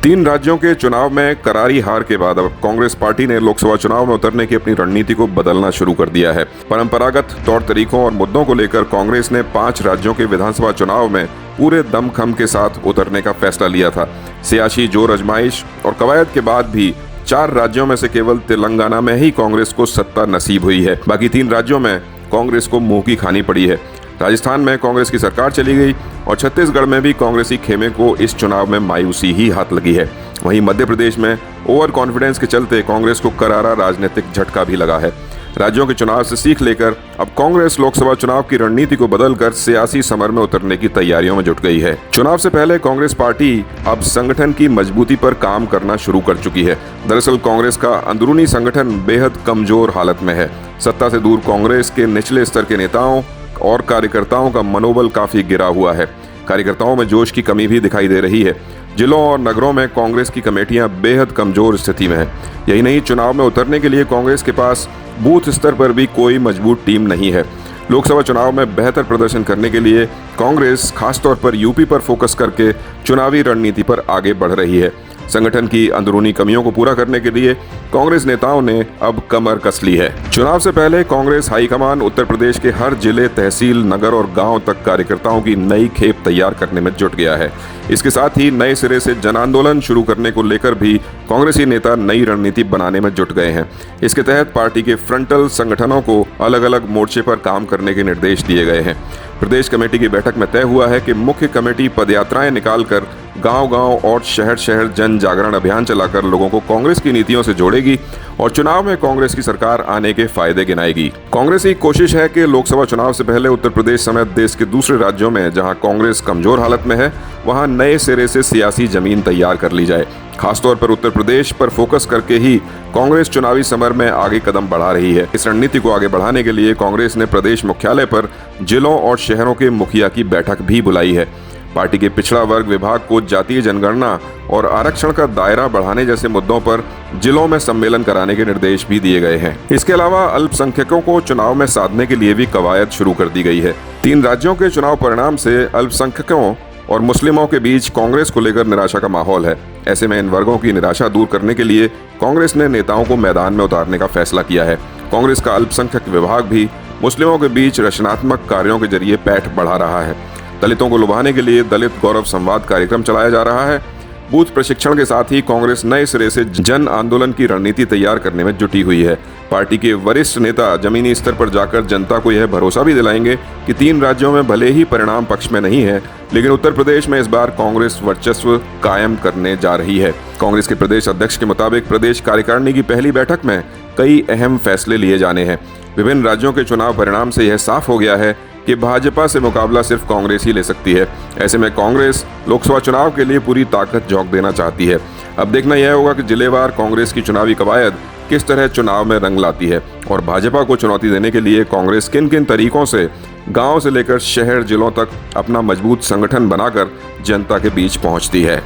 तीन राज्यों के चुनाव में करारी हार के बाद अब कांग्रेस पार्टी ने लोकसभा चुनाव में उतरने की अपनी रणनीति को बदलना शुरू कर दिया है। परंपरागत तौर तरीकों और मुद्दों को लेकर कांग्रेस ने 5 राज्यों के विधानसभा चुनाव में पूरे दमखम के साथ उतरने का फैसला लिया था। सियासी जोर आजमाइश और कवायद के बाद भी 4 राज्यों में से केवल तेलंगाना में ही कांग्रेस को सत्ता नसीब हुई है। बाकी 3 राज्यों में कांग्रेस को मुंह की खानी पड़ी है। राजस्थान में कांग्रेस की सरकार चली गई और छत्तीसगढ़ में भी कांग्रेसी खेमे को इस चुनाव में मायूसी ही हाथ लगी है। वहीं मध्य प्रदेश में ओवर कॉन्फिडेंस के चलते कांग्रेस को करारा राजनीतिक झटका भी लगा है। राज्यों के चुनाव से सीख लेकर अब कांग्रेस लोकसभा चुनाव की रणनीति को बदलकर सियासी समर में उतरने की तैयारियों में जुट गई है। चुनाव से पहले कांग्रेस पार्टी अब संगठन की मजबूती पर काम करना शुरू कर चुकी है। दरअसल कांग्रेस का अंदरूनी संगठन बेहद कमजोर हालत में है। सत्ता से दूर कांग्रेस के निचले स्तर के नेताओं और कार्यकर्ताओं का मनोबल काफी गिरा हुआ है। कार्यकर्ताओं में जोश की कमी भी दिखाई दे रही है। जिलों और नगरों में कांग्रेस की कमेटियां बेहद कमजोर स्थिति में है। यही नहीं, चुनाव में उतरने के लिए कांग्रेस के पास बूथ स्तर पर भी कोई मजबूत टीम नहीं है। लोकसभा चुनाव में बेहतर प्रदर्शन करने के लिए कांग्रेस खासतौर पर यूपी पर फोकस करके चुनावी रणनीति पर आगे बढ़ रही है। संगठन की अंदरूनी कमियों को पूरा करने के लिए कांग्रेस नेताओं ने अब कमर कस ली है। चुनाव से पहले कांग्रेस हाईकमान उत्तर प्रदेश के हर जिले, तहसील, नगर और गांव तक कार्यकर्ताओं की नई खेप तैयार करने में जुट गया है। इसके साथ ही नए सिरे से जन आंदोलन शुरू करने को लेकर भी कांग्रेसी नेता नई रणनीति बनाने में जुट गए हैं। इसके तहत पार्टी के फ्रंटल संगठनों को अलग अलग मोर्चे पर काम करने के निर्देश दिए गए हैं। प्रदेश कमेटी की बैठक में तय हुआ है कि मुख्य कमेटी पदयात्राएं निकालकर गांव-गांव और शहर-शहर जन जागरण अभियान चलाकर लोगों को कांग्रेस की नीतियों से जोड़ेगी और चुनाव में कांग्रेस की सरकार आने के फायदे गिनाएगी। कांग्रेस की कोशिश है कि लोकसभा चुनाव से पहले उत्तर प्रदेश समेत देश के दूसरे राज्यों में जहां कांग्रेस कमजोर हालत में है, वहां नए सिरे से सियासी जमीन तैयार कर ली जाए। खासतौर पर उत्तर प्रदेश पर फोकस करके ही कांग्रेस चुनावी समर में आगे कदम बढ़ा रही है। इस रणनीति को आगे बढ़ाने के लिए कांग्रेस ने प्रदेश मुख्यालय पर जिलों और शहरों के मुखिया की बैठक भी बुलाई है। पार्टी के पिछड़ा वर्ग विभाग को जातीय जनगणना और आरक्षण का दायरा बढ़ाने जैसे मुद्दों पर जिलों में सम्मेलन कराने के निर्देश भी दिए गए हैं। इसके अलावा अल्पसंख्यकों को चुनाव में साधने के लिए भी कवायद शुरू कर दी गई है। 3 राज्यों के चुनाव परिणाम से अल्पसंख्यकों और मुस्लिमों के बीच कांग्रेस को लेकर निराशा का माहौल है। ऐसे में इन वर्गों की निराशा दूर करने के लिए कांग्रेस ने नेताओं को मैदान में उतारने का फैसला किया है। कांग्रेस का अल्पसंख्यक विभाग भी मुस्लिमों के बीच रचनात्मक कार्यों के जरिए पैठ बढ़ा रहा है। दलितों को लुभाने के लिए दलित गौरव संवाद कार्यक्रम चलाया जा रहा है। बूथ प्रशिक्षण के साथ ही कांग्रेस नए सिरे से जन आंदोलन की रणनीति तैयार करने में जुटी हुई है। पार्टी के वरिष्ठ नेता जमीनी स्तर पर जाकर जनता को यह भरोसा भी दिलाएंगे कि 3 राज्यों में भले ही परिणाम पक्ष में नहीं है, लेकिन उत्तर प्रदेश में इस बार कांग्रेस वर्चस्व कायम करने जा रही है। कांग्रेस के प्रदेश अध्यक्ष के मुताबिक प्रदेश कार्यकारिणी की पहली बैठक में कई अहम फैसले लिए जाने हैं। विभिन्न राज्यों के चुनाव परिणाम से यह साफ हो गया है कि भाजपा से मुकाबला सिर्फ कांग्रेस ही ले सकती है। ऐसे में कांग्रेस लोकसभा चुनाव के लिए पूरी ताकत झोंक देना चाहती है। अब देखना यह होगा कि जिलेवार कांग्रेस की चुनावी कवायद किस तरह चुनाव में रंग लाती है और भाजपा को चुनौती देने के लिए कांग्रेस किन किन तरीकों से गांव से लेकर शहर जिलों तक अपना मजबूत संगठन बनाकर जनता के बीच पहुंचती है।